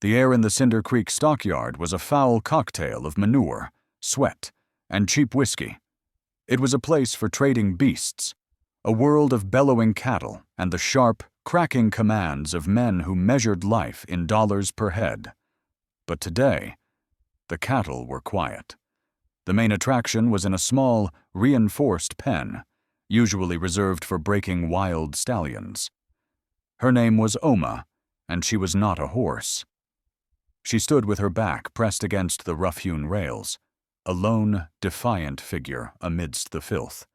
The air in the Cinder Creek stockyard was a foul cocktail of manure, sweat, and cheap whiskey. It was a place for trading beasts, a world of bellowing cattle and the sharp, cracking commands of men who measured life in dollars per head. But today, the cattle were quiet. The main attraction was in a small, reinforced pen, usually reserved for breaking wild stallions. Her name was Oma, and she was not a horse. She stood with her back pressed against the rough-hewn rails, a lone, defiant figure amidst the filth.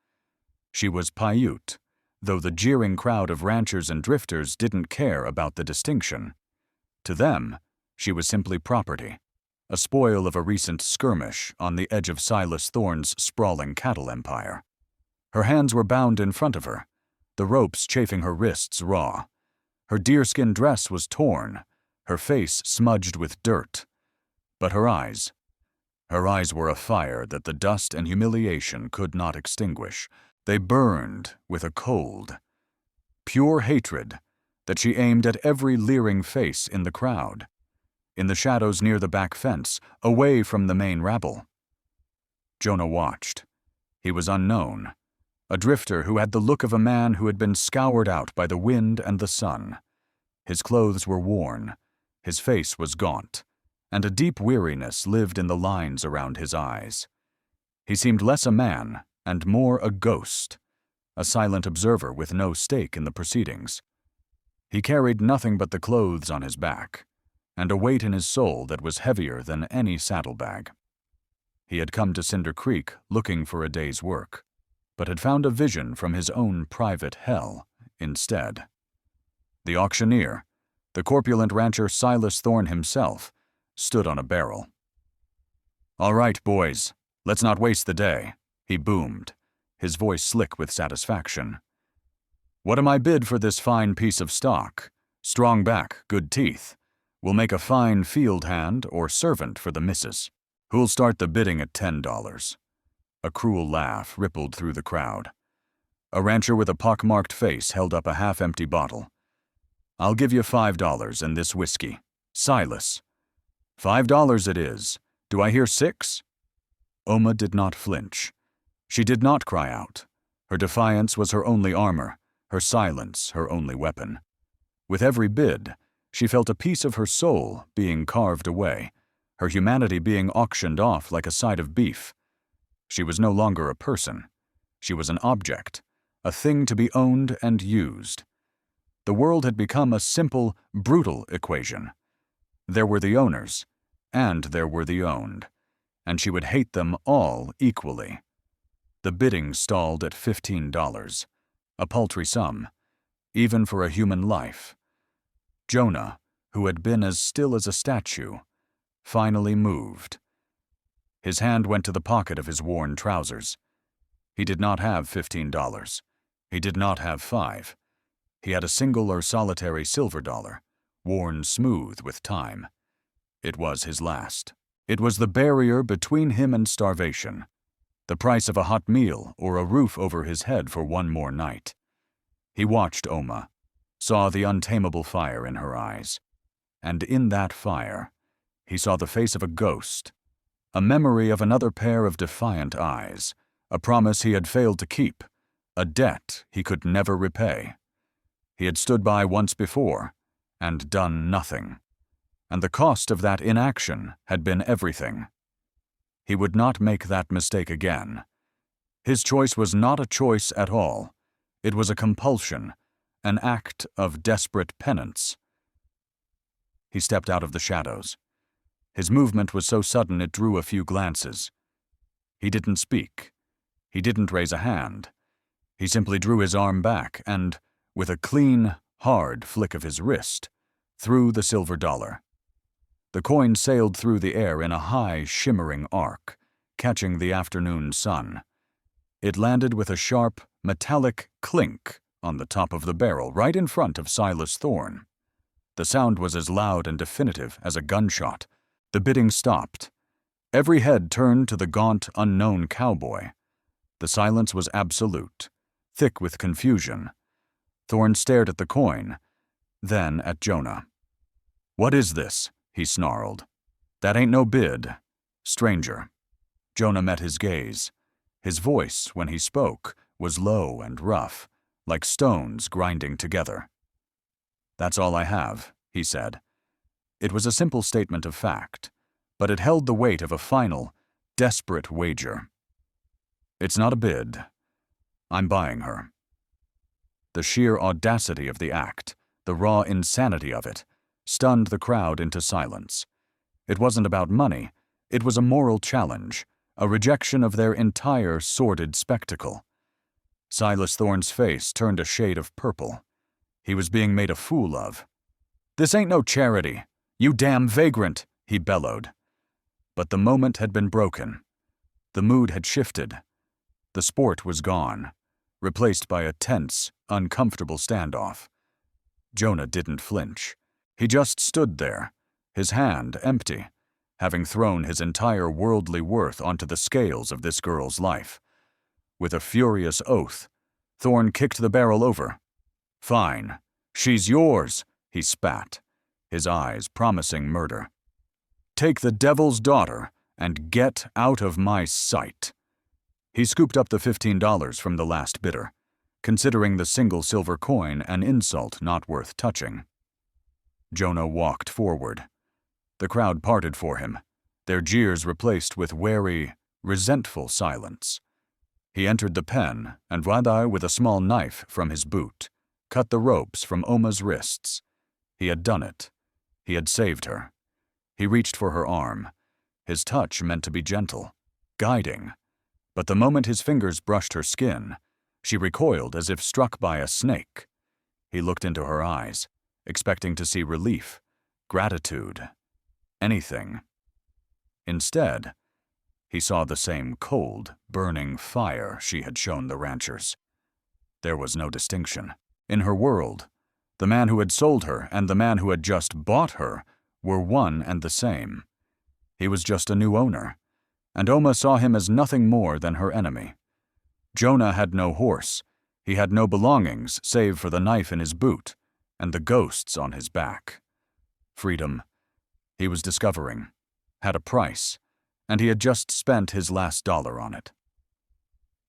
She was Paiute, though the jeering crowd of ranchers and drifters didn't care about the distinction. To them, she was simply property, a spoil of a recent skirmish on the edge of Silas Thorne's sprawling cattle empire. Her hands were bound in front of her, the ropes chafing her wrists raw. Her deerskin dress was torn, her face smudged with dirt. But her eyes were a fire that the dust and humiliation could not extinguish. They burned with a cold, pure hatred that she aimed at every leering face in the crowd, in the shadows near the back fence, away from the main rabble. Jonah watched. He was unknown, a drifter who had the look of a man who had been scoured out by the wind and the sun. His clothes were worn, his face was gaunt, and a deep weariness lived in the lines around his eyes. He seemed less a man and more a ghost, a silent observer with no stake in the proceedings. He carried nothing but the clothes on his back, and a weight in his soul that was heavier than any saddlebag. He had come to Cinder Creek looking for a day's work, but had found a vision from his own private hell instead. The auctioneer, the corpulent rancher Silas Thorne himself, stood on a barrel. "All right, boys, let's not waste the day," he boomed, his voice slick with satisfaction. "What am I bid for this fine piece of stock? Strong back, good teeth. We'll make a fine field hand or servant for the missus. Who'll start the bidding at $10? A cruel laugh rippled through the crowd. A rancher with a pockmarked face held up a half-empty bottle. "I'll give you $5 and this whiskey. Silas." $5 it is. Do I hear 6? Oma did not flinch. She did not cry out. Her defiance was her only armor, her silence her only weapon. With every bid, she felt a piece of her soul being carved away, her humanity being auctioned off like a side of beef. She was no longer a person. She was an object, a thing to be owned and used. The world had become a simple, brutal equation. There were the owners, and there were the owned, and she would hate them all equally. The bidding stalled at $15, a paltry sum, even for a human life. Jonah, who had been as still as a statue, finally moved. His hand went to the pocket of his worn trousers. He did not have $15. He did not have 5. He had a single or solitary silver dollar, worn smooth with time. It was his last. It was the barrier between him and starvation, the price of a hot meal or a roof over his head for one more night. He watched Oma, saw the untamable fire in her eyes, and in that fire, he saw the face of a ghost, a memory of another pair of defiant eyes, a promise he had failed to keep, a debt he could never repay. He had stood by once before and done nothing, and the cost of that inaction had been everything. He would not make that mistake again. His choice was not a choice at all. It was a compulsion, an act of desperate penance. He stepped out of the shadows. His movement was so sudden it drew a few glances. He didn't speak. He didn't raise a hand. He simply drew his arm back and, with a clean, hard flick of his wrist, threw the silver dollar. The coin sailed through the air in a high, shimmering arc, catching the afternoon sun. It landed with a sharp, metallic clink on the top of the barrel right in front of Silas Thorne. The sound was as loud and definitive as a gunshot. The bidding stopped. Every head turned to the gaunt, unknown cowboy. The silence was absolute, thick with confusion. Thorne stared at the coin, then at Jonah. "What is this?" he snarled. "That ain't no bid. Stranger." Jonah met his gaze. His voice, when he spoke, was low and rough, like stones grinding together. "That's all I have," he said. It was a simple statement of fact, but it held the weight of a final, desperate wager. "It's not a bid. I'm buying her." The sheer audacity of the act, the raw insanity of it, stunned the crowd into silence. It wasn't about money. It was a moral challenge, a rejection of their entire sordid spectacle. Silas Thorne's face turned a shade of purple. He was being made a fool of. "This ain't no charity. You damn vagrant," he bellowed. But the moment had been broken. The mood had shifted. The sport was gone, replaced by a tense, uncomfortable standoff. Jonah didn't flinch. He just stood there, his hand empty, having thrown his entire worldly worth onto the scales of this girl's life. With a furious oath, Thorne kicked the barrel over. "Fine. She's yours," he spat, his eyes promising murder. "Take the devil's daughter and get out of my sight." He scooped up the $15 from the last bidder, considering the single silver coin an insult not worth touching. Jonah walked forward. The crowd parted for him, their jeers replaced with wary, resentful silence. He entered the pen, and Vadai, with a small knife from his boot, cut the ropes from Oma's wrists. He had done it. He had saved her. He reached for her arm. His touch meant to be gentle, guiding. But the moment his fingers brushed her skin, she recoiled as if struck by a snake. He looked into her eyes, expecting to see relief, gratitude, anything. Instead, he saw the same cold, burning fire she had shown the ranchers. There was no distinction. In her world, the man who had sold her and the man who had just bought her were one and the same. He was just a new owner, and Oma saw him as nothing more than her enemy. Jonah had no horse. He had no belongings save for the knife in his boot and the ghosts on his back. Freedom, he was discovering, had a price, and he had just spent his last dollar on it.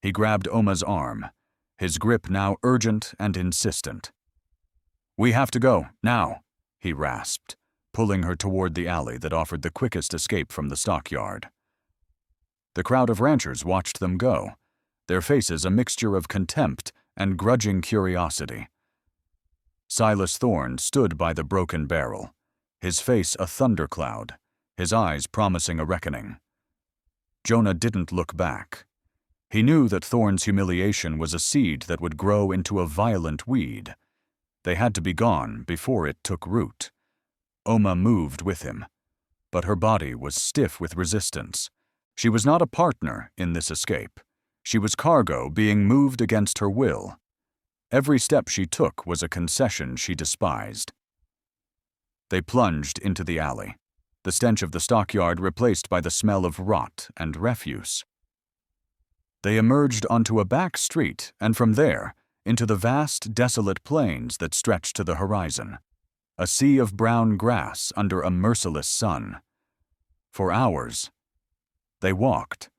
He grabbed Oma's arm, his grip now urgent and insistent. "We have to go, now," he rasped, pulling her toward the alley that offered the quickest escape from the stockyard. The crowd of ranchers watched them go, their faces a mixture of contempt and grudging curiosity. Silas Thorne stood by the broken barrel, his face a thundercloud, his eyes promising a reckoning. Jonah didn't look back. He knew that Thorne's humiliation was a seed that would grow into a violent weed. They had to be gone before it took root. Oma moved with him, but her body was stiff with resistance. She was not a partner in this escape. She was cargo being moved against her will. Every step she took was a concession she despised. They plunged into the alley, the stench of the stockyard replaced by the smell of rot and refuse. They emerged onto a back street and from there into the vast, desolate plains that stretched to the horizon, a sea of brown grass under a merciless sun. For hours, they walked.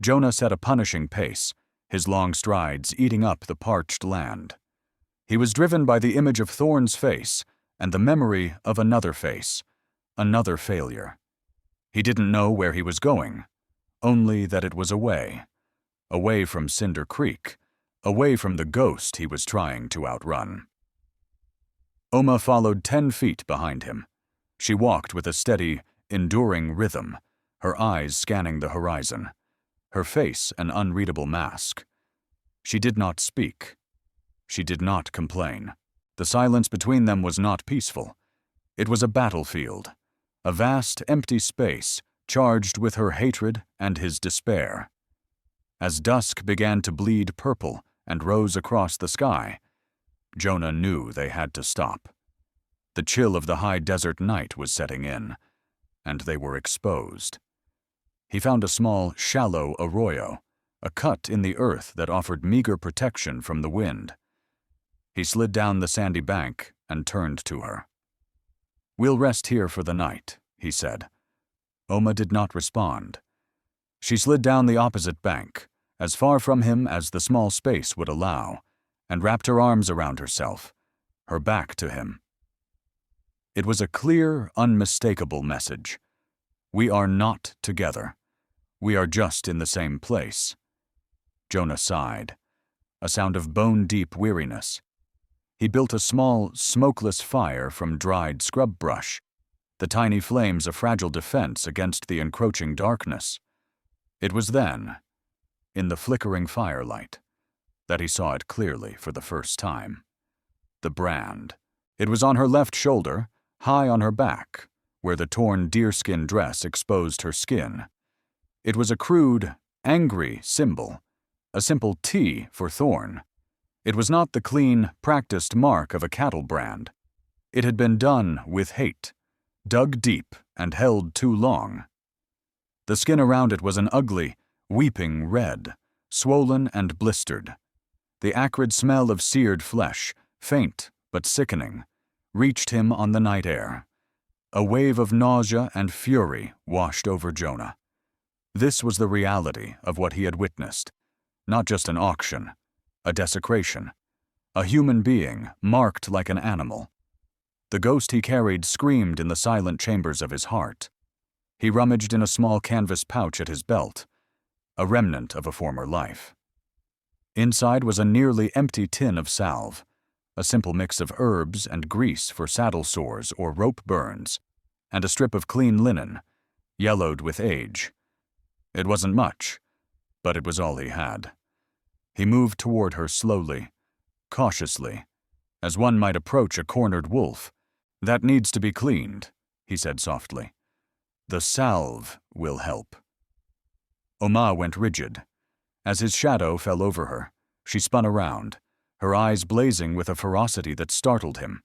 Jonah set a punishing pace, his long strides eating up the parched land. He was driven by the image of Thorne's face and the memory of another face, another failure. He didn't know where he was going, only that it was away from Cinder Creek, away from the ghost he was trying to outrun. Oma followed 10 feet behind him. She walked with a steady, enduring rhythm, her eyes scanning the horizon, her face an unreadable mask. She did not speak. She did not complain. The silence between them was not peaceful. It was a battlefield, a vast, empty space charged with her hatred and his despair. As dusk began to bleed purple and rose across the sky, Jonah knew they had to stop. The chill of the high desert night was setting in, and they were exposed. He found a small, shallow arroyo, a cut in the earth that offered meager protection from the wind. He slid down the sandy bank and turned to her. "We'll rest here for the night," he said. Oma did not respond. She slid down the opposite bank, as far from him as the small space would allow, and wrapped her arms around herself, her back to him. It was a clear, unmistakable message. We are not together. We are just in the same place. Jonah sighed, a sound of bone-deep weariness. He built a small, smokeless fire from dried scrub brush, the tiny flames a fragile defense against the encroaching darkness. It was then, in the flickering firelight, that he saw it clearly for the first time. The brand. It was on her left shoulder, high on her back, where the torn deerskin dress exposed her skin. It was a crude, angry symbol, a simple T for thorn. It was not the clean, practiced mark of a cattle brand. It had been done with hate, dug deep and held too long. The skin around it was an ugly, weeping red, swollen and blistered. The acrid smell of seared flesh, faint but sickening, reached him on the night air. A wave of nausea and fury washed over Jonah. This was the reality of what he had witnessed, not just an auction, a desecration, a human being marked like an animal. The ghost he carried screamed in the silent chambers of his heart. He rummaged in a small canvas pouch at his belt, a remnant of a former life. Inside was a nearly empty tin of salve, a simple mix of herbs and grease for saddle sores or rope burns, and a strip of clean linen, yellowed with age. It wasn't much, but it was all he had. He moved toward her slowly, cautiously, as one might approach a cornered wolf. "That needs to be cleaned," he said softly. "The salve will help." Oma went rigid. As his shadow fell over her, she spun around, her eyes blazing with a ferocity that startled him.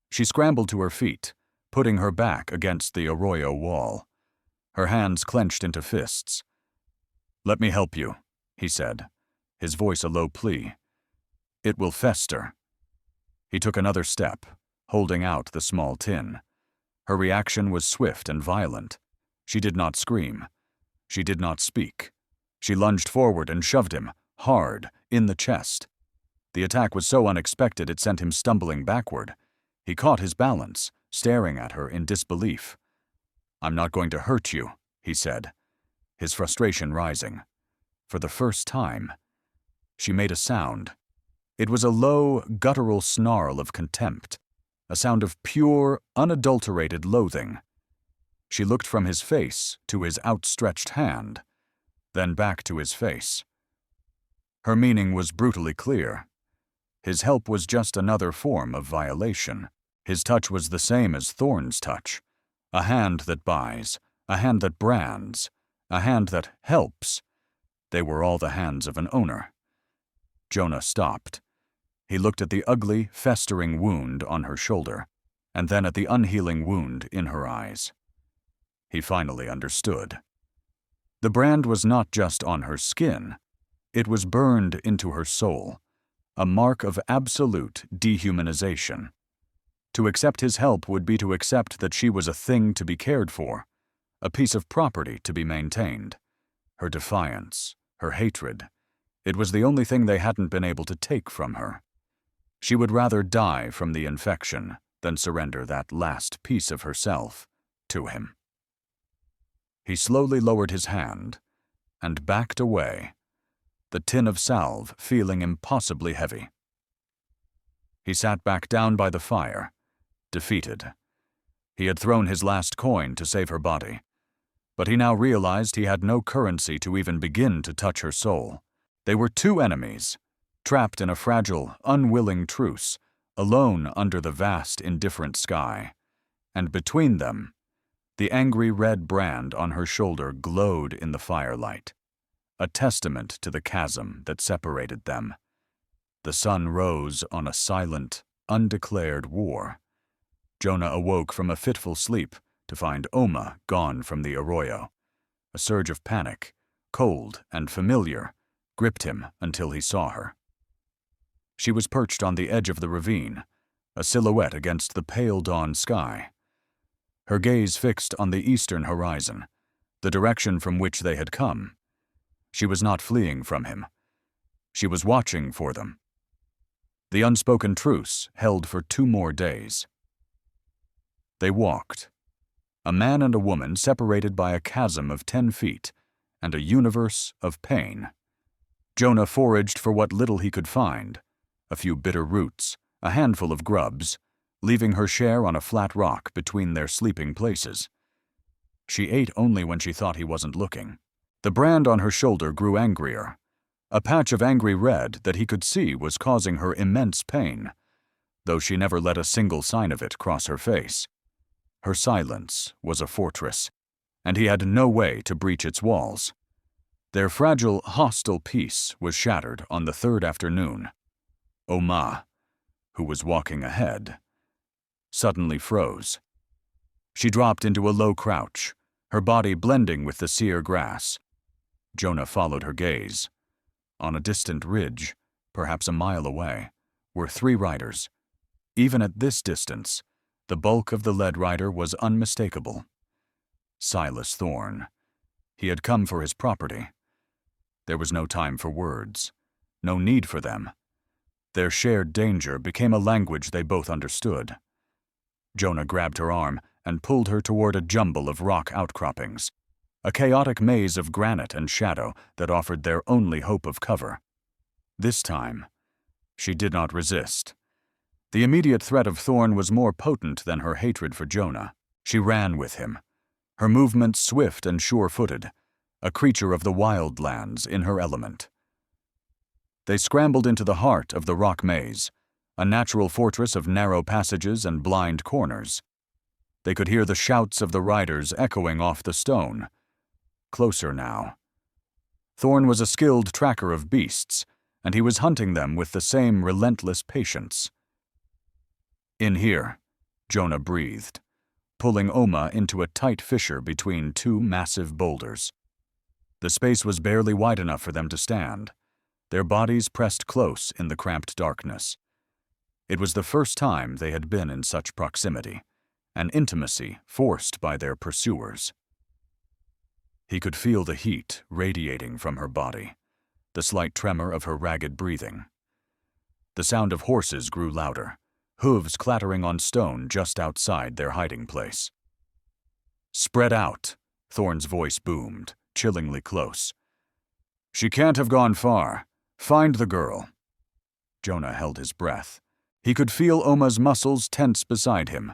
She scrambled to her feet, putting her back against the arroyo wall. Her hands clenched into fists. "Let me help you," he said, his voice a low plea. "It will fester." He took another step, holding out the small tin. Her reaction was swift and violent. She did not scream. She did not speak. She lunged forward and shoved him, hard, in the chest. The attack was so unexpected it sent him stumbling backward. He caught his balance, staring at her in disbelief. "I'm not going to hurt you," he said, his frustration rising. For the first time, she made a sound. It was a low, guttural snarl of contempt, a sound of pure, unadulterated loathing. She looked from his face to his outstretched hand, then back to his face. Her meaning was brutally clear. His help was just another form of violation. His touch was the same as Thorne's touch. A hand that buys, a hand that brands, a hand that helps. They were all the hands of an owner. Jonah stopped. He looked at the ugly, festering wound on her shoulder, and then at the unhealing wound in her eyes. He finally understood. The brand was not just on her skin. It was burned into her soul, a mark of absolute dehumanization. To accept his help would be to accept that she was a thing to be cared for, a piece of property to be maintained. Her defiance, her hatred, it was the only thing they hadn't been able to take from her. She would rather die from the infection than surrender that last piece of herself to him. He slowly lowered his hand and backed away, the tin of salve feeling impossibly heavy. He sat back down by the fire, defeated. He had thrown his last coin to save her body, but he now realized he had no currency to even begin to touch her soul. They were two enemies, trapped in a fragile, unwilling truce, alone under the vast, indifferent sky, and between them, the angry red brand on her shoulder glowed in the firelight, a testament to the chasm that separated them. The sun rose on a silent, undeclared war. Jonah awoke from a fitful sleep to find Oma gone from the arroyo. A surge of panic, cold and familiar, gripped him until he saw her. She was perched on the edge of the ravine, a silhouette against the pale dawn sky. Her gaze fixed on the eastern horizon, the direction from which they had come. She was not fleeing from him. She was watching for them. The unspoken truce held for 2 more days. They walked, a man and a woman separated by a chasm of 10 feet and a universe of pain. Jonah foraged for what little he could find, a few bitter roots, a handful of grubs, leaving her share on a flat rock between their sleeping places. She ate only when she thought he wasn't looking. The brand on her shoulder grew angrier, a patch of angry red that he could see was causing her immense pain, though she never let a single sign of it cross her face. Her silence was a fortress, and he had no way to breach its walls. Their fragile, hostile peace was shattered on the 3rd afternoon. Oma, who was walking ahead, suddenly froze. She dropped into a low crouch, her body blending with the sere grass. Jonah followed her gaze. On a distant ridge, perhaps a mile away, were 3 riders. Even at this distance, the bulk of the lead rider was unmistakable. Silas Thorne. He had come for his property. There was no time for words, no need for them. Their shared danger became a language they both understood. Jonah grabbed her arm and pulled her toward a jumble of rock outcroppings, a chaotic maze of granite and shadow that offered their only hope of cover. This time, she did not resist. The immediate threat of Thorne was more potent than her hatred for Jonah. She ran with him, her movements swift and sure-footed, a creature of the wildlands in her element. They scrambled into the heart of the rock maze, a natural fortress of narrow passages and blind corners. They could hear the shouts of the riders echoing off the stone. Closer now. Thorne was a skilled tracker of beasts, and he was hunting them with the same relentless patience. In here, Jonah breathed, pulling Oma into a tight fissure between 2 massive boulders. The space was barely wide enough for them to stand, their bodies pressed close in the cramped darkness. It was the first time they had been in such proximity, an intimacy forced by their pursuers. He could feel the heat radiating from her body, the slight tremor of her ragged breathing. The sound of horses grew louder, hooves clattering on stone just outside their hiding place. "Spread out," Thorne's voice boomed, chillingly close. "She can't have gone far. Find the girl." Jonah held his breath. He could feel Oma's muscles tense beside him,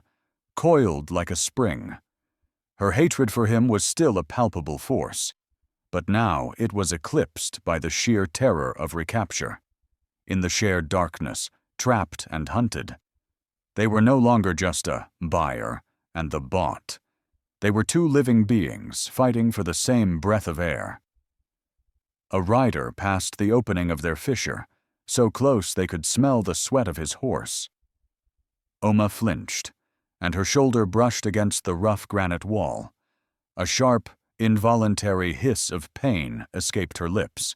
coiled like a spring. Her hatred for him was still a palpable force, but now it was eclipsed by the sheer terror of recapture. In the shared darkness, trapped and hunted, they were no longer just a buyer and the bought. They were 2 living beings fighting for the same breath of air. A rider passed the opening of their fissure, so close they could smell the sweat of his horse. Oma flinched, and her shoulder brushed against the rough granite wall. A sharp, involuntary hiss of pain escaped her lips,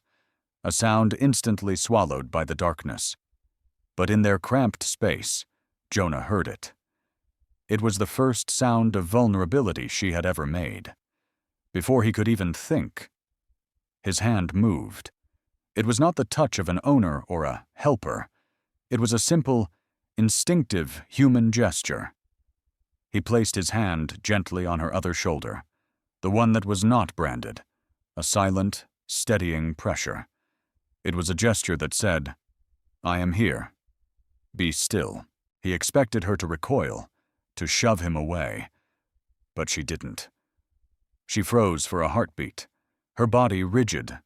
a sound instantly swallowed by the darkness. But in their cramped space, Jonah heard it. It was the first sound of vulnerability she had ever made. Before he could even think, his hand moved. It was not the touch of an owner or a helper. It was a simple, instinctive human gesture. He placed his hand gently on her other shoulder, the one that was not branded, a silent, steadying pressure. It was a gesture that said, "I am here. Be still." He expected her to recoil, to shove him away, but she didn't. She froze for a heartbeat, her body rigid.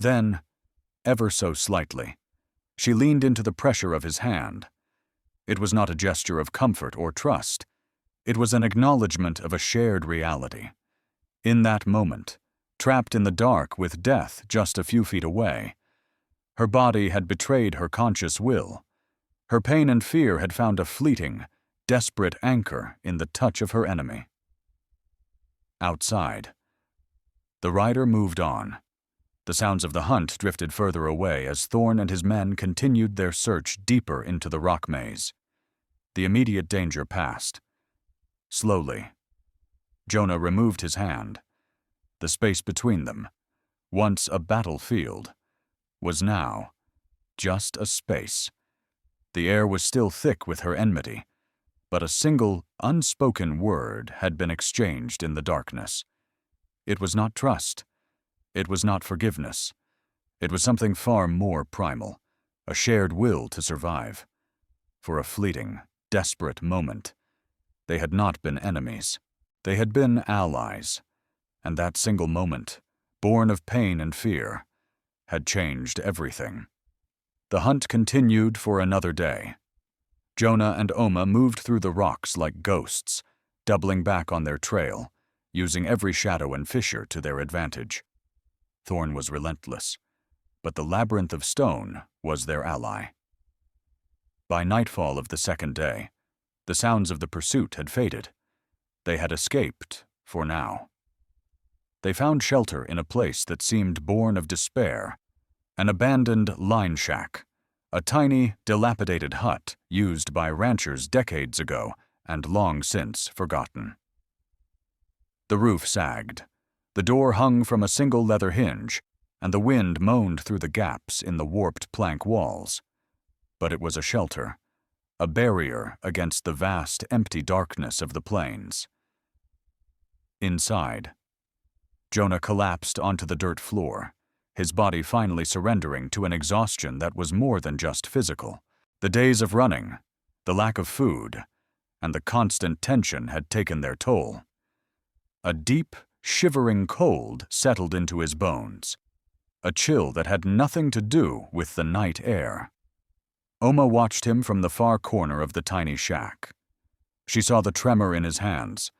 Then, ever so slightly, she leaned into the pressure of his hand. It was not a gesture of comfort or trust. It was an acknowledgement of a shared reality. In that moment, trapped in the dark with death just a few feet away, her body had betrayed her conscious will. Her pain and fear had found a fleeting, desperate anchor in the touch of her enemy. Outside, the rider moved on. The sounds of the hunt drifted further away as Thorne and his men continued their search deeper into the rock maze. The immediate danger passed. Slowly, Jonah removed his hand. The space between them, once a battlefield, was now just a space. The air was still thick with her enmity, but a single, unspoken word had been exchanged in the darkness. It was not trust. It was not forgiveness. It was something far more primal, a shared will to survive. For a fleeting, desperate moment, they had not been enemies. They had been allies, and that single moment, born of pain and fear, had changed everything. The hunt continued for another day. Jonah and Oma moved through the rocks like ghosts, doubling back on their trail, using every shadow and fissure to their advantage. Thorn was relentless, but the labyrinth of stone was their ally. By nightfall of the second day, the sounds of the pursuit had faded. They had escaped, for now. They found shelter in a place that seemed born of despair, an abandoned line shack, a tiny, dilapidated hut used by ranchers decades ago and long since forgotten. The roof sagged. The door hung from a single leather hinge, and the wind moaned through the gaps in the warped plank walls. But it was a shelter, a barrier against the vast, empty darkness of the plains. Inside, Jonah collapsed onto the dirt floor, his body finally surrendering to an exhaustion that was more than just physical. The days of running, the lack of food, and the constant tension had taken their toll. A deep, shivering cold settled into his bones, a chill that had nothing to do with the night air. Oma watched him from the far corner of the tiny shack. She saw the tremor in his hands,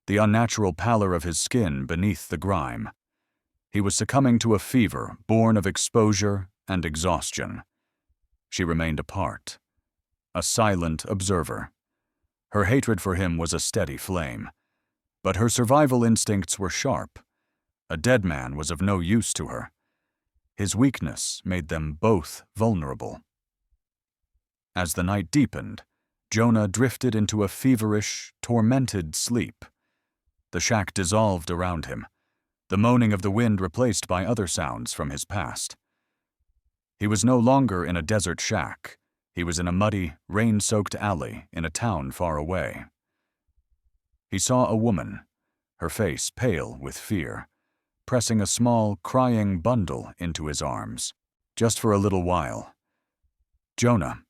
the unnatural pallor of his skin beneath the grime. He was succumbing to a fever born of exposure and exhaustion. She remained apart, a silent observer. Her hatred for him was a steady flame, but her survival instincts were sharp. A dead man was of no use to her. His weakness made them both vulnerable. As the night deepened, Jonah drifted into a feverish, tormented sleep. The shack dissolved around him, the moaning of the wind replaced by other sounds from his past. He was no longer in a desert shack. He was in a muddy, rain-soaked alley in a town far away. He saw a woman, her face pale with fear, pressing a small, crying bundle into his arms. Just for a little while. Jonah,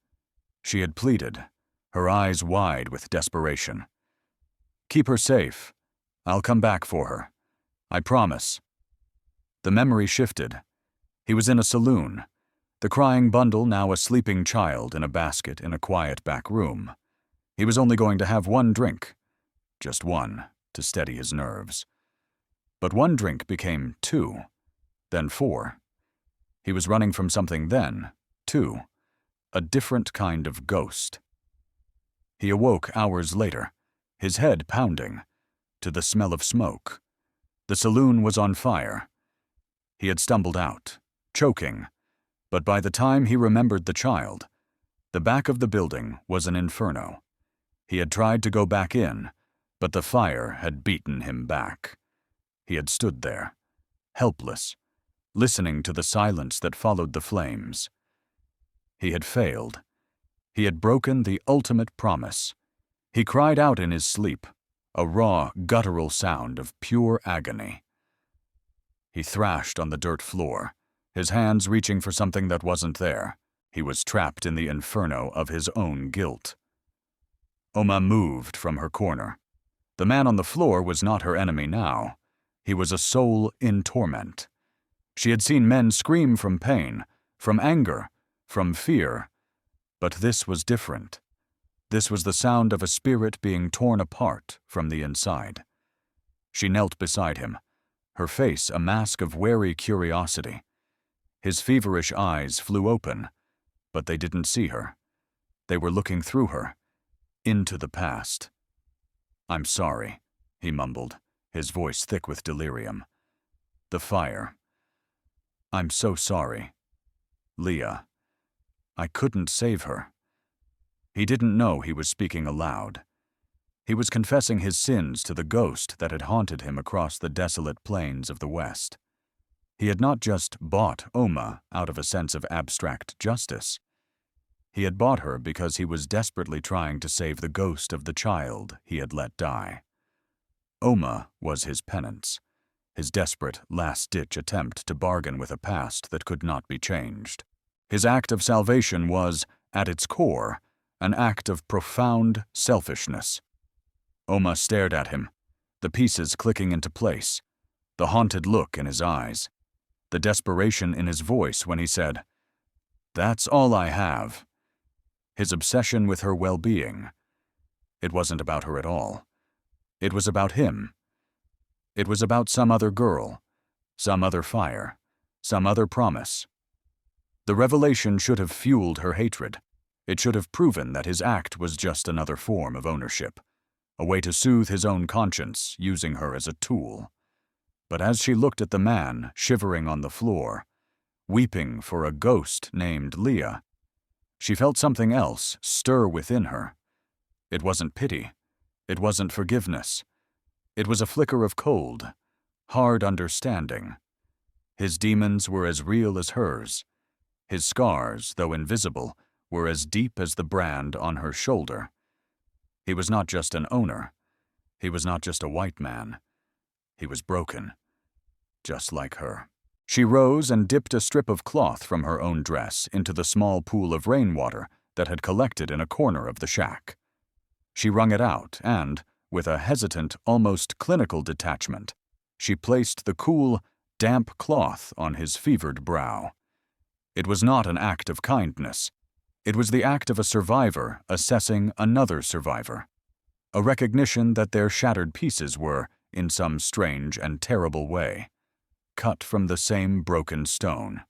she had pleaded, her eyes wide with desperation. Keep her safe. I'll come back for her. I promise. The memory shifted. He was in a saloon, the crying bundle now a sleeping child in a basket in a quiet back room. He was only going to have one drink, just one, to steady his nerves. But one drink became 2, then 4. He was running from something then, too, a different kind of ghost. He awoke hours later, his head pounding, to the smell of smoke. The saloon was on fire. He had stumbled out, choking, but by the time he remembered the child, the back of the building was an inferno. He had tried to go back in, but the fire had beaten him back. He had stood there, helpless, listening to the silence that followed the flames. He had failed. He had broken the ultimate promise. He cried out in his sleep, a raw, guttural sound of pure agony. He thrashed on the dirt floor, his hands reaching for something that wasn't there. He was trapped in the inferno of his own guilt. Oma moved from her corner. The man on the floor was not her enemy now. He was a soul in torment. She had seen men scream from pain, from anger, from fear. But this was different. This was the sound of a spirit being torn apart from the inside. She knelt beside him, her face a mask of wary curiosity. His feverish eyes flew open, but they didn't see her. They were looking through her, into the past. I'm sorry, he mumbled, his voice thick with delirium. The fire. I'm so sorry. Leah. I couldn't save her. He didn't know he was speaking aloud. He was confessing his sins to the ghost that had haunted him across the desolate plains of the West. He had not just bought Oma out of a sense of abstract justice. He had bought her because he was desperately trying to save the ghost of the child he had let die. Oma was his penance, his desperate last-ditch attempt to bargain with a past that could not be changed. His act of salvation was, at its core, an act of profound selfishness. Oma stared at him, the pieces clicking into place, the haunted look in his eyes, the desperation in his voice when he said, "That's all I have." His obsession with her well-being. It wasn't about her at all. It was about him. It was about some other girl, some other fire, some other promise. The revelation should have fueled her hatred. It should have proven that his act was just another form of ownership, a way to soothe his own conscience, using her as a tool. But as she looked at the man shivering on the floor, weeping for a ghost named Leah, she felt something else stir within her. It wasn't pity. It wasn't forgiveness. It was a flicker of cold, hard understanding. His demons were as real as hers. His scars, though invisible, were as deep as the brand on her shoulder. He was not just an owner. He was not just a white man. He was broken, just like her. She rose and dipped a strip of cloth from her own dress into the small pool of rainwater that had collected in a corner of the shack. She wrung it out and, with a hesitant, almost clinical detachment, she placed the cool, damp cloth on his fevered brow. It was not an act of kindness. It was the act of a survivor assessing another survivor, a recognition that their shattered pieces were, in some strange and terrible way, cut from the same broken stone.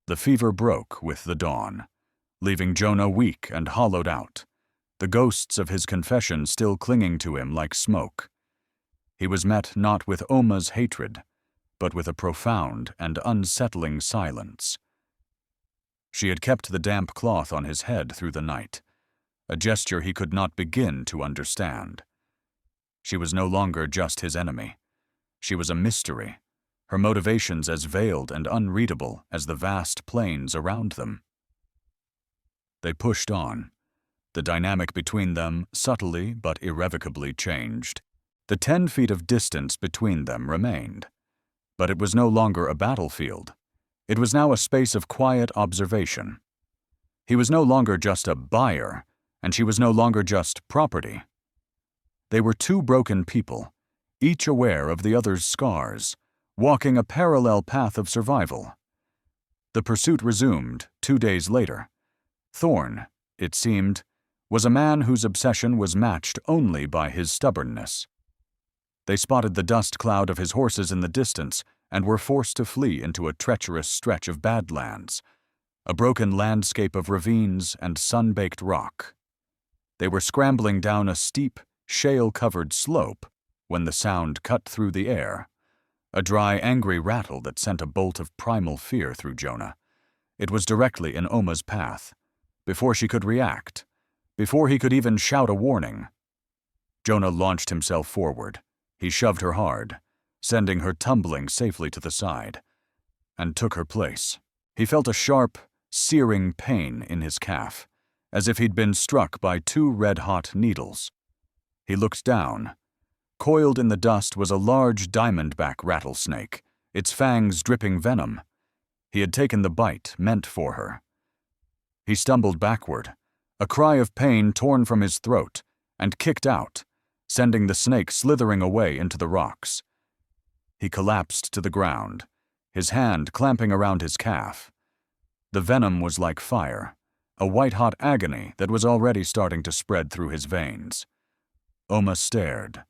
The fever broke with the dawn, leaving Jonah weak and hollowed out, the ghosts of his confession still clinging to him like smoke. He was met not with Oma's hatred, but with a profound and unsettling silence. She had kept the damp cloth on his head through the night, a gesture he could not begin to understand. She was no longer just his enemy. She was a mystery, her motivations as veiled and unreadable as the vast plains around them. They pushed on. The dynamic between them subtly but irrevocably changed. The 10 feet of distance between them remained. But it was no longer a battlefield. It was now a space of quiet observation. He was no longer just a buyer, and she was no longer just property. They were two broken people, each aware of the other's scars, walking a parallel path of survival. The pursuit resumed 2 days later. Thorn, it seemed, was a man whose obsession was matched only by his stubbornness. They spotted the dust cloud of his horses in the distance and were forced to flee into a treacherous stretch of badlands, a broken landscape of ravines and sun-baked rock. They were scrambling down a steep, shale-covered slope when the sound cut through the air, a dry, angry rattle that sent a bolt of primal fear through Jonah. It was directly in Oma's path. Before she could react, before he could even shout a warning, Jonah launched himself forward. He shoved her hard, sending her tumbling safely to the side, and took her place. He felt a sharp, searing pain in his calf, as if he'd been struck by 2 red-hot needles. He looked down. Coiled in the dust was a large diamondback rattlesnake, its fangs dripping venom. He had taken the bite meant for her. He stumbled backward, a cry of pain torn from his throat, and kicked out, sending the snake slithering away into the rocks. He collapsed to the ground, his hand clamping around his calf. The venom was like fire, a white-hot agony that was already starting to spread through his veins. Oma stared,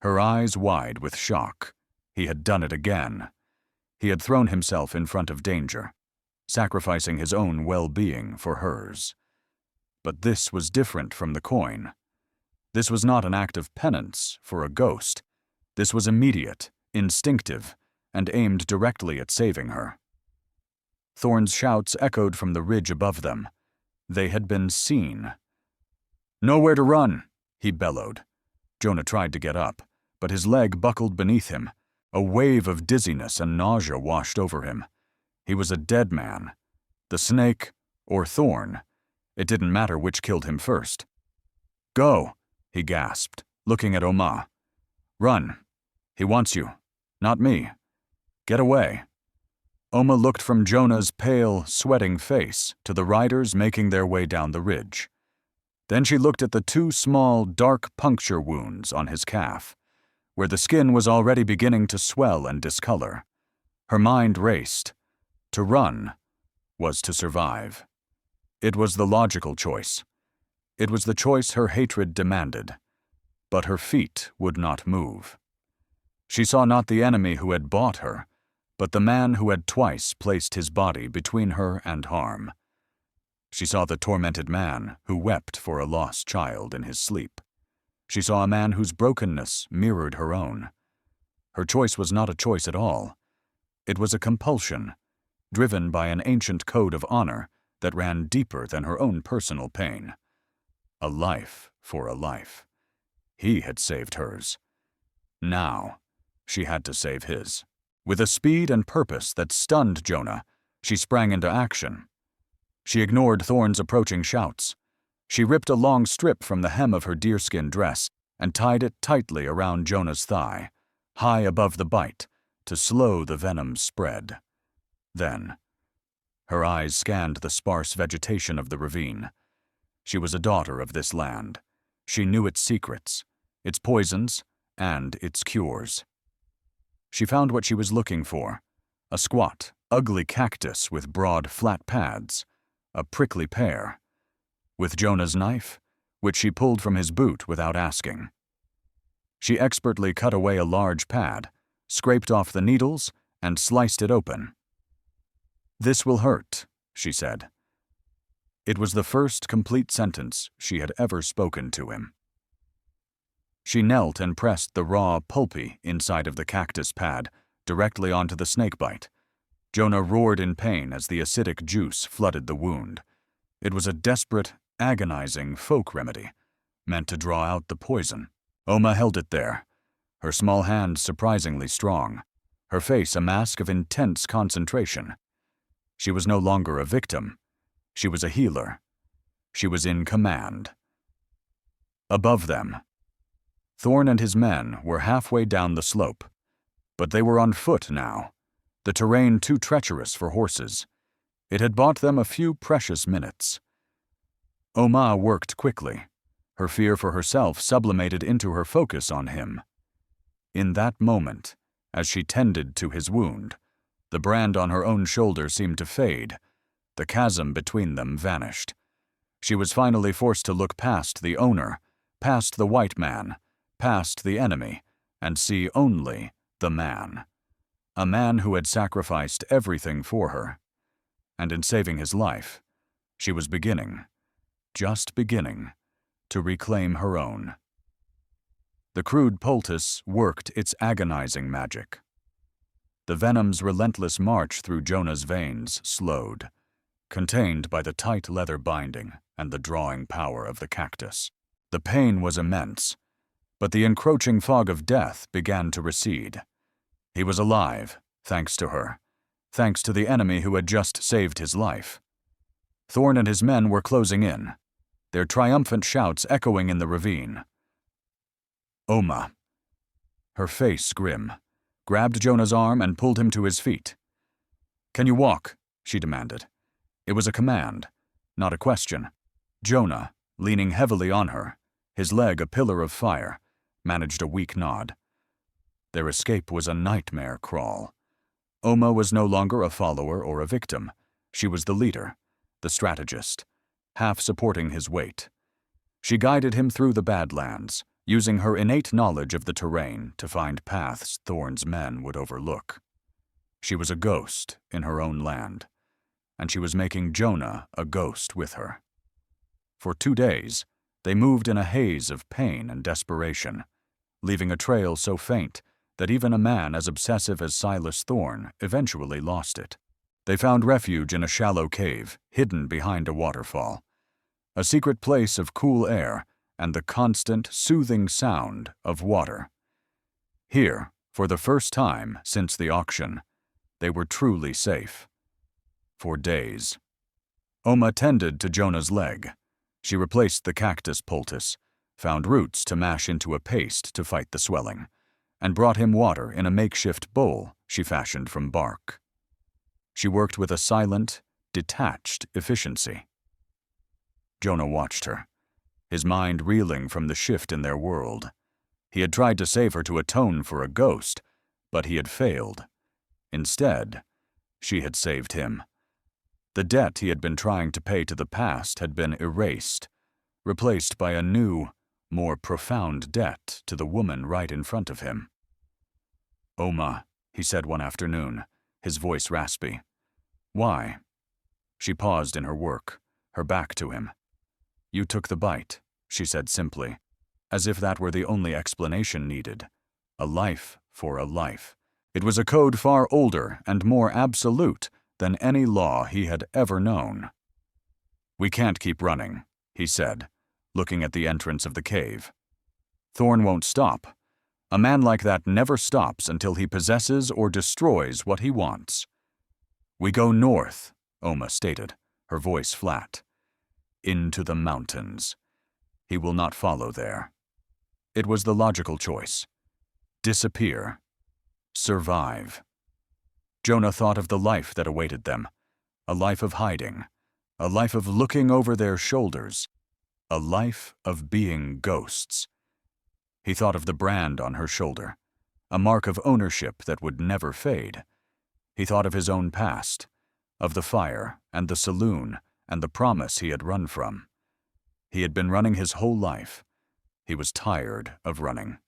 her eyes wide with shock. He had done it again. He had thrown himself in front of danger, sacrificing his own well-being for hers. But this was different from the coin. This was not an act of penance for a ghost. This was immediate, instinctive, and aimed directly at saving her. Thorn's shouts echoed from the ridge above them. They had been seen. "Nowhere to run," he bellowed. Jonah tried to get up, but his leg buckled beneath him. A wave of dizziness and nausea washed over him. He was a dead man. The snake or Thorn. It didn't matter which killed him first. "Go," he gasped, looking at Oma. "Run. He wants you. Not me. Get away." Oma looked from Jonah's pale, sweating face to the riders making their way down the ridge. Then she looked at the two small, dark puncture wounds on his calf, where the skin was already beginning to swell and discolor. Her mind raced. To run was to survive. It was the logical choice. It was the choice her hatred demanded. But her feet would not move. She saw not the enemy who had bought her, but the man who had twice placed his body between her and harm. She saw the tormented man who wept for a lost child in his sleep. She saw a man whose brokenness mirrored her own. Her choice was not a choice at all. It was a compulsion, driven by an ancient code of honor that ran deeper than her own personal pain. A life for a life. He had saved hers. Now, she had to save his. With a speed and purpose that stunned Jonah, she sprang into action. She ignored Thorn's approaching shouts. She ripped a long strip from the hem of her deerskin dress and tied it tightly around Jonah's thigh, high above the bite, to slow the venom's spread. Then, her eyes scanned the sparse vegetation of the ravine. She was a daughter of this land. She knew its secrets, its poisons, and its cures. She found what she was looking for: a squat, ugly cactus with broad, flat pads, a prickly pear. With Jonah's knife, which she pulled from his boot without asking. She expertly cut away a large pad, scraped off the needles, and sliced it open. "This will hurt," she said. It was the first complete sentence she had ever spoken to him. She knelt and pressed the raw, pulpy inside of the cactus pad directly onto the snakebite. Jonah roared in pain as the acidic juice flooded the wound. It was a desperate, agonizing folk remedy, meant to draw out the poison. Oma held it there, her small hands surprisingly strong, her face a mask of intense concentration. She was no longer a victim. She was a healer. She was in command. Above them, Thorn and his men were halfway down the slope, but they were on foot now, the terrain too treacherous for horses. It had bought them a few precious minutes. Oma worked quickly, her fear for herself sublimated into her focus on him. In that moment, as she tended to his wound, the brand on her own shoulder seemed to fade. The chasm between them vanished. She was finally forced to look past the owner, past the white man, past the enemy, and see only the man. A man who had sacrificed everything for her. And in saving his life, she was beginning, just beginning, to reclaim her own. The crude poultice worked its agonizing magic. The venom's relentless march through Jonah's veins slowed, contained by the tight leather binding and the drawing power of the cactus. The pain was immense, but the encroaching fog of death began to recede. He was alive, thanks to her, thanks to the enemy who had just saved his life. Thorn and his men were closing in, their triumphant shouts echoing in the ravine. Oma, her face grim, grabbed Jonah's arm and pulled him to his feet. "Can you walk?" she demanded. It was a command, not a question. Jonah, leaning heavily on her, his leg a pillar of fire, managed a weak nod. Their escape was a nightmare crawl. Oma was no longer a follower or a victim. She was the leader, the strategist, half supporting his weight. She guided him through the Badlands, using her innate knowledge of the terrain to find paths Thorn's men would overlook. She was a ghost in her own land, and she was making Jonah a ghost with her. For 2 days, they moved in a haze of pain and desperation, leaving a trail so faint that even a man as obsessive as Silas Thorn eventually lost it. They found refuge in a shallow cave, hidden behind a waterfall. a secret place of cool air and the constant, soothing sound of water. Here, for the first time since the auction, they were truly safe. For days. Oma tended to Jonah's leg. She replaced the cactus poultice, found roots to mash into a paste to fight the swelling, and brought him water in a makeshift bowl she fashioned from bark. She worked with a silent, detached efficiency. Jonah watched her, his mind reeling from the shift in their world. He had tried to save her to atone for a ghost, but he had failed. Instead, she had saved him. The debt he had been trying to pay to the past had been erased, replaced by a new, more profound debt to the woman right in front of him. "Oma," he said one afternoon, his voice raspy. "Why?" She paused in her work, her back to him. "You took the bite," she said simply, as if that were the only explanation needed. A life for a life. It was a code far older and more absolute than any law he had ever known. "We can't keep running," he said, looking at the entrance of the cave. "Thorn won't stop. A man like that never stops until he possesses or destroys what he wants." "We go north," Oma stated, her voice flat. "Into the mountains. He will not follow there." It was the logical choice. Disappear. Survive. Jonah thought of the life that awaited them, a life of hiding, a life of looking over their shoulders, a life of being ghosts. He thought of the brand on her shoulder, a mark of ownership that would never fade. He thought of his own past, of the fire and the saloon and the promise he had run from. He had been running his whole life. He was tired of running.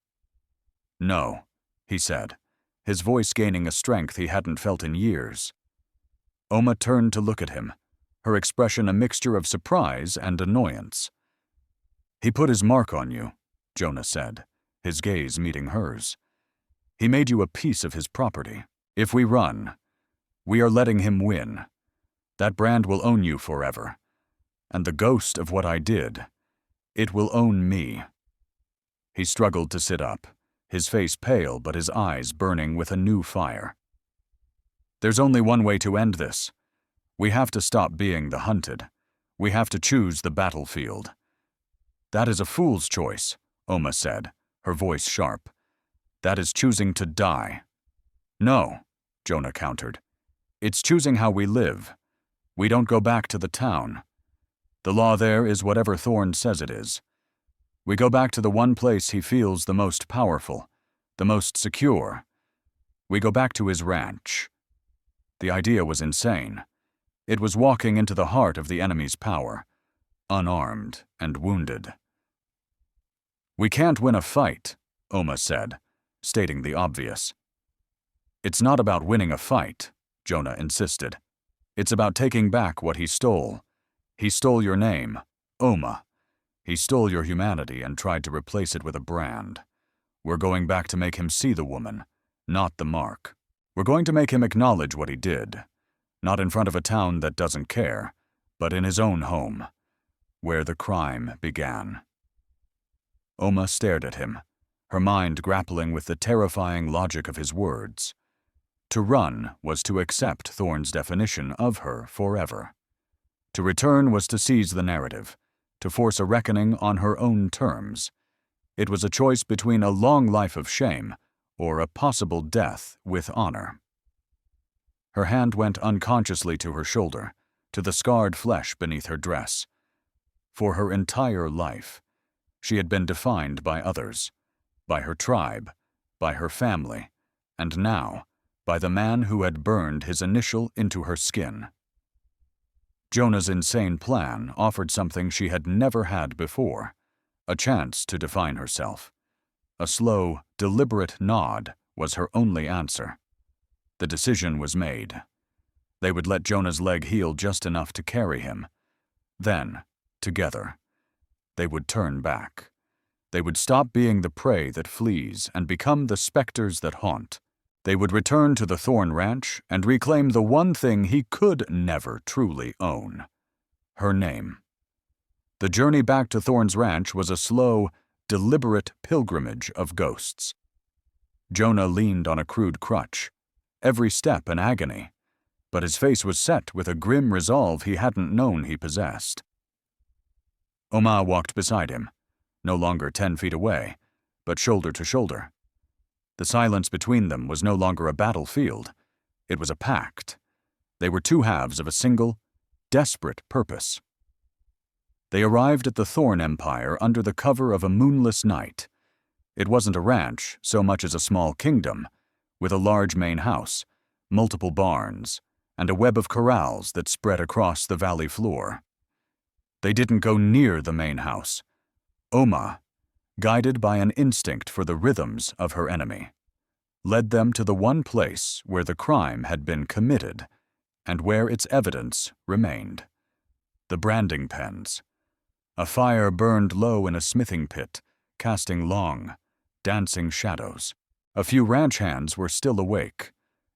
"No," he said, his voice gaining a strength he hadn't felt in years. Oma turned to look at him, her expression a mixture of surprise and annoyance. "He put his mark on you," Jonah said, his gaze meeting hers. "He made you a piece of his property. If we run, we are letting him win. That brand will own you forever. And the ghost of what I did, it will own me." He struggled to sit up, his face pale but his eyes burning with a new fire. "There's only one way to end this. We have to stop being the hunted. We have to choose the battlefield." "That is a fool's choice," Oma said, her voice sharp. "That is choosing to die." "No," Jonah countered. "It's choosing how we live. We don't go back to the town. The law there is whatever Thorn says it is. We go back to the one place he feels the most powerful, the most secure. We go back to his ranch." The idea was insane. It was walking into the heart of the enemy's power, unarmed and wounded. "We can't win a fight," Oma said, stating the obvious. "It's not about winning a fight," Jonah insisted. "It's about taking back what he stole. He stole your name, Oma. He stole your humanity and tried to replace it with a brand. We're going back to make him see the woman, not the mark. We're going to make him acknowledge what he did, not in front of a town that doesn't care, but in his own home, where the crime began." Oma stared at him, her mind grappling with the terrifying logic of his words. To run was to accept Thorn's definition of her forever. To return was to seize the narrative, to force a reckoning on her own terms. It was a choice between a long life of shame or a possible death with honor. Her hand went unconsciously to her shoulder, to the scarred flesh beneath her dress. For her entire life, she had been defined by others, by her tribe, by her family, and now, by the man who had burned his initial into her skin. Jonah's insane plan offered something she had never had before, a chance to define herself. A slow, deliberate nod was her only answer. The decision was made. They would let Jonah's leg heal just enough to carry him. Then, together, they would turn back. They would stop being the prey that flees and become the specters that haunt. They would return to the Thorn Ranch and reclaim the one thing he could never truly own: her name. The journey back to Thorn's ranch was a slow, deliberate pilgrimage of ghosts. Jonah leaned on a crude crutch, every step an agony, but his face was set with a grim resolve he hadn't known he possessed. Oma walked beside him, no longer 10 feet away, but shoulder to shoulder. The silence between them was no longer a battlefield. It was a pact. They were two halves of a single, desperate purpose. They arrived at the Thorn Empire under the cover of a moonless night. It wasn't a ranch so much as a small kingdom, with a large main house, multiple barns, and a web of corrals that spread across the valley floor. They didn't go near the main house. Oma, guided by an instinct for the rhythms of her enemy, led them to the one place where the crime had been committed and where its evidence remained. The branding pens. A fire burned low in a smithing pit, casting long, dancing shadows. A few ranch hands were still awake,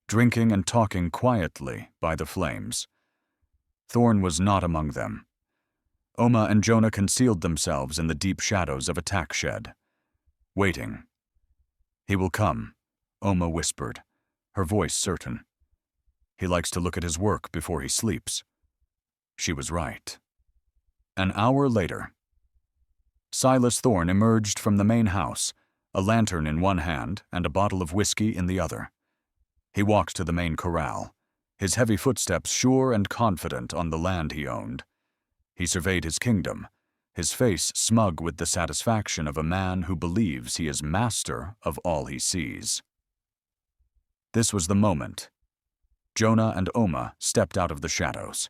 drinking and talking quietly by the flames. Thorn was not among them. Oma and Jonah concealed themselves in the deep shadows of a tack shed, waiting. "He will come," Oma whispered, her voice certain. "He likes to look at his work before he sleeps." She was right. An hour later, Silas Thorn emerged from the main house, a lantern in one hand and a bottle of whiskey in the other. He walked to the main corral, his heavy footsteps sure and confident on the land he owned. He surveyed his kingdom, his face smug with the satisfaction of a man who believes he is master of all he sees. This was the moment. Jonah and Oma stepped out of the shadows.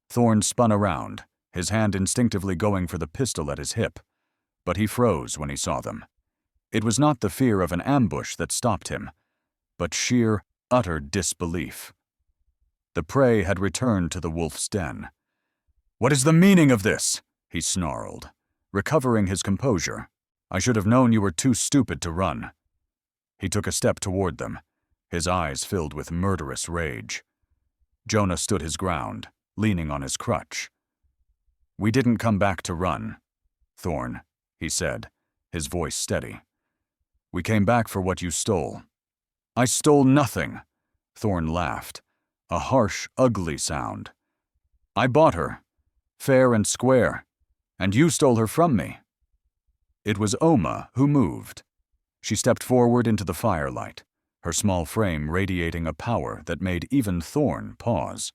Thorn spun around, his hand instinctively going for the pistol at his hip, but he froze when he saw them. It was not the fear of an ambush that stopped him, but sheer, utter disbelief. The prey had returned to the wolf's den. "What is the meaning of this?" he snarled, recovering his composure. "I should have known you were too stupid to run." He took a step toward them, his eyes filled with murderous rage. Jonah stood his ground, leaning on his crutch. "We didn't come back to run, Thorn," he said, his voice steady. "We came back for what you stole." "I stole nothing," Thorn laughed, a harsh, ugly sound. "I bought her, fair and square, and you stole her from me." It was Oma who moved. She stepped forward into the firelight, her small frame radiating a power that made even Thorn pause.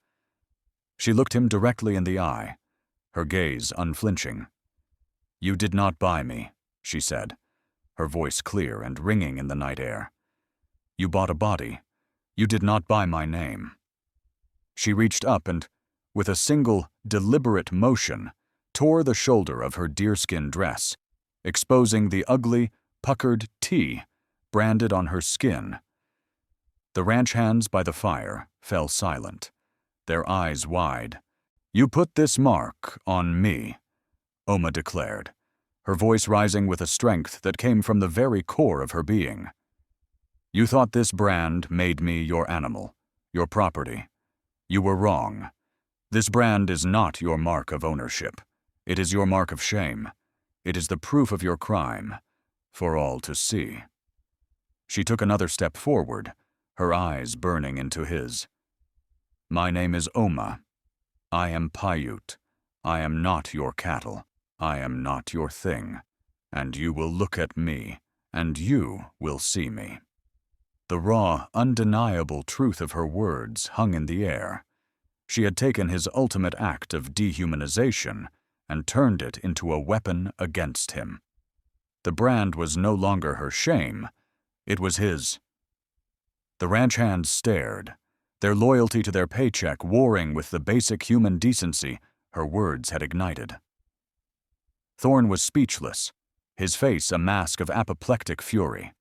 She looked him directly in the eye, her gaze unflinching. "You did not buy me," she said, her voice clear and ringing in the night air. "You bought a body. You did not buy my name." She reached up and, with a single, deliberate motion, tore the shoulder of her deerskin dress, exposing the ugly, puckered T branded on her skin. The ranch hands by the fire fell silent, their eyes wide. "You put this mark on me," Oma declared, her voice rising with a strength that came from the very core of her being. "You thought this brand made me your animal, your property. You were wrong. This brand is not your mark of ownership. It is your mark of shame. It is the proof of your crime, for all to see." She took another step forward, her eyes burning into his. "My name is Oma. I am Paiute. I am not your cattle. I am not your thing. And you will look at me, and you will see me." The raw, undeniable truth of her words hung in the air. She had taken his ultimate act of dehumanization and turned it into a weapon against him. The brand was no longer her shame. It was his. The ranch hands stared, their loyalty to their paycheck warring with the basic human decency her words had ignited. Thorn was speechless, his face a mask of apoplectic fury.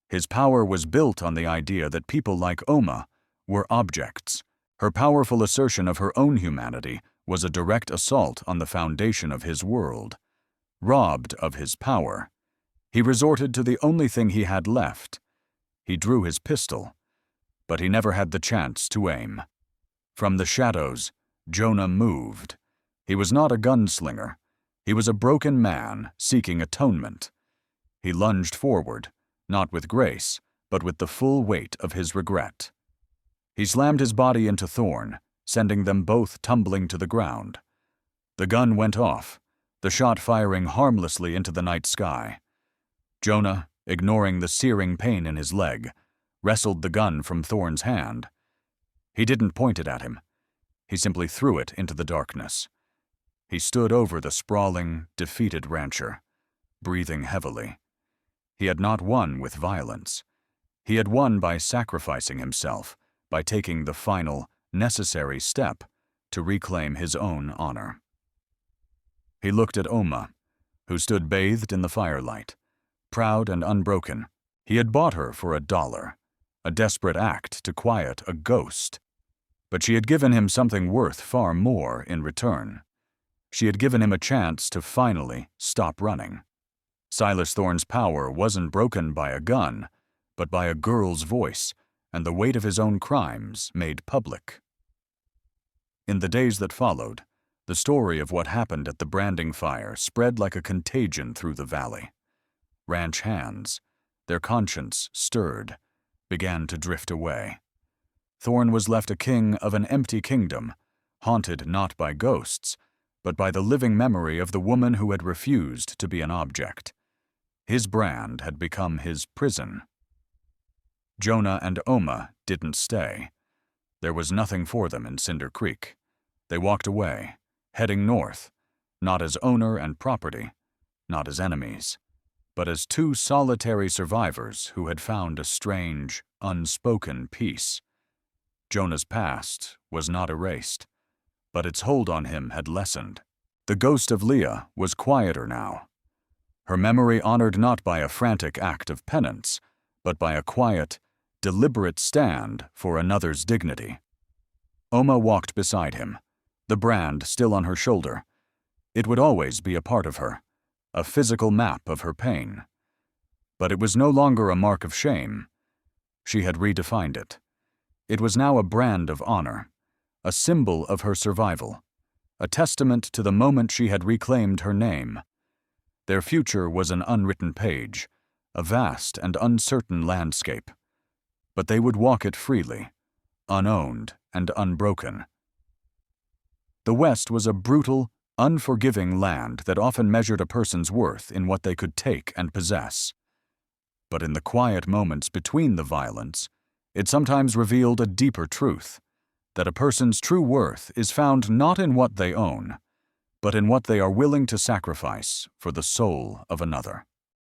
His power was built on the idea that people like Oma were objects. Her powerful assertion of her own humanity was a direct assault on the foundation of his world. Robbed of his power, he resorted to the only thing he had left. He drew his pistol, but he never had the chance to aim. From the shadows, Jonah moved. He was not a gunslinger. He was a broken man seeking atonement. He lunged forward, not with grace, but with the full weight of his regret. He slammed his body into Thorn, sending them both tumbling to the ground. The gun went off, the shot firing harmlessly into the night sky. Jonah, ignoring the searing pain in his leg, wrestled the gun from Thorn's hand. He didn't point it at him. He simply threw it into the darkness. He stood over the sprawling, defeated rancher, breathing heavily. He had not won with violence. He had won by sacrificing himself, by taking the final, necessary step to reclaim his own honor. He looked at Oma, who stood bathed in the firelight, proud and unbroken. He had bought her for $1, a desperate act to quiet a ghost. But she had given him something worth far more in return. She had given him a chance to finally stop running. Silas Thorne's power wasn't broken by a gun, but by a girl's voice and the weight of his own crimes made public. In the days that followed, the story of what happened at the branding fire spread like a contagion through the valley. Ranch hands, their conscience stirred, began to drift away. Thorne was left a king of an empty kingdom, haunted not by ghosts, but by the living memory of the woman who had refused to be an object. His brand had become his prison. Jonah and Oma didn't stay. There was nothing for them in Cinder Creek. They walked away, heading north, not as owner and property, not as enemies, but as two solitary survivors who had found a strange, unspoken peace. Jonah's past was not erased, but its hold on him had lessened. The ghost of Leah was quieter now. Her memory honored not by a frantic act of penance, but by a quiet, deliberate stand for another's dignity. Oma walked beside him, the brand still on her shoulder. It would always be a part of her, a physical map of her pain. But it was no longer a mark of shame. She had redefined it. It was now a brand of honor, a symbol of her survival, a testament to the moment she had reclaimed her name. Their future was an unwritten page, a vast and uncertain landscape. But they would walk it freely, unowned and unbroken. The West was a brutal, unforgiving land that often measured a person's worth in what they could take and possess. But in the quiet moments between the violence, it sometimes revealed a deeper truth, that a person's true worth is found not in what they own, but in what they are willing to sacrifice for the soul of another.